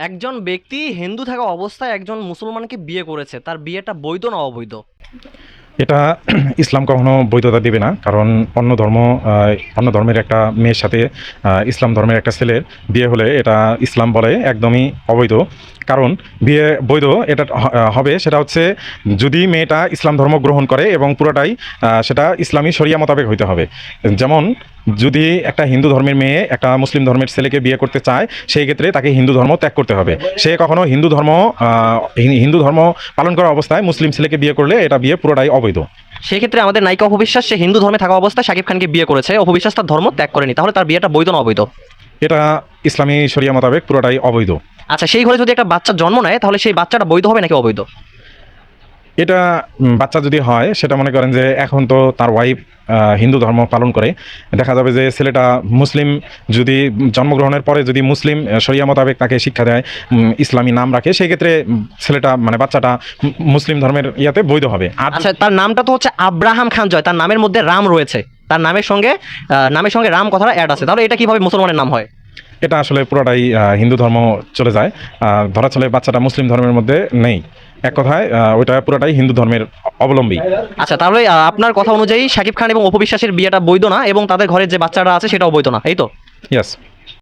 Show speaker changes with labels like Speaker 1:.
Speaker 1: একজন ব্যক্তি হিন্দু থাকা অবস্থায় একজন মুসলমানকে বিয়ে করেছে, তার বিয়েটা বৈধ না অবৈধ?
Speaker 2: এটা ইসলাম কখনো বৈধতা দিবে না, কারণ অন্য ধর্মের একটা মেয়ের সাথে ইসলাম ধর্মের একটা ছেলের বিয়ে হলে এটা ইসলাম বলে একদমই অবৈধ। কারণ বিয়ে বৈধ এটা হবে সেটা হচ্ছে যদি মেয়েটা ইসলাম ধর্ম গ্রহণ করে এবং পুরোটাই সেটা ইসলামী শরিয়া মোতাবেক হইতে হবে। যেমন যদি একটা হিন্দু ধর্মের মেয়ে একটা মুসলিম ধর্মের ছেলেকে বিয়ে করতে চায়, সেই ক্ষেত্রে তাকে হিন্দু ধর্ম ত্যাগ করতে হবে। সে কখনো হিন্দু ধর্ম পালন করা অবস্থায় মুসলিম ছেলেকে বিয়ে করলে এটা বিয়ে পুরোটাই অবৈধ।
Speaker 1: সেক্ষেত্রে আমাদের নায়িকা অপবিশ্বাস সে হিন্দু ধর্মে থাকা অবস্থায় শাকিব খানকে বিয়ে করেছে, অপবিশ্বাস তার ধর্ম ত্যাগ করেনি, তাহলে তার বিয়েটা বৈধ না অবৈধ?
Speaker 2: এটা ইসলামী শরিয়া মোতাবেক পুরোটাই অবৈধ।
Speaker 1: আচ্ছা, সেই ঘরে যদি একটা বাচ্চা জন্ম নেয় তাহলে সেই বাচ্চাটা বৈধ হবে নাকি অবৈধ?
Speaker 2: এটা বাচ্চা যদি হয় সেটা মনে করেন যে এখন তো তার ওয়াইফ হিন্দু ধর্ম পালন করে, দেখা যাবে যে ছেলেটা মুসলিম যদি জন্মগ্রহণের পরে যদি মুসলিম শরিয়া মোতাবেক তাকে শিক্ষা দেয়, ইসলামী নাম রাখে, সেই ক্ষেত্রে ছেলেটা মানে বাচ্চাটা মুসলিম ধর্মের ইয়াতে বৈধ হবে। আর
Speaker 1: আচ্ছা, তার নামটা তো হচ্ছে আব্রাহাম খান জয়, তার নামের মধ্যে রাম রয়েছে, তার নামের সঙ্গে রাম কথাটা অ্যাড আছে, তাহলে এটা কিভাবে মুসলমানের নাম হয়?
Speaker 2: এটা আসলে পুরোটাই হিন্দু ধর্ম চলে যায়, ধরা চলে বাচ্চাটা মুসলিম ধর্মের মধ্যে নেই। এক কথায় ওইটা পুরোটাই হিন্দু ধর্মের অবলম্বী।
Speaker 1: আচ্ছা, তাহলে আপনার কথা অনুযায়ী শাকিব খান এবং অপবিশ্বাসের বিয়েটা বৈধ না এবং তাদের ঘরে যে বাচ্চাটা আছে সেটাও বৈধ না, এই তো?
Speaker 2: ইয়েস।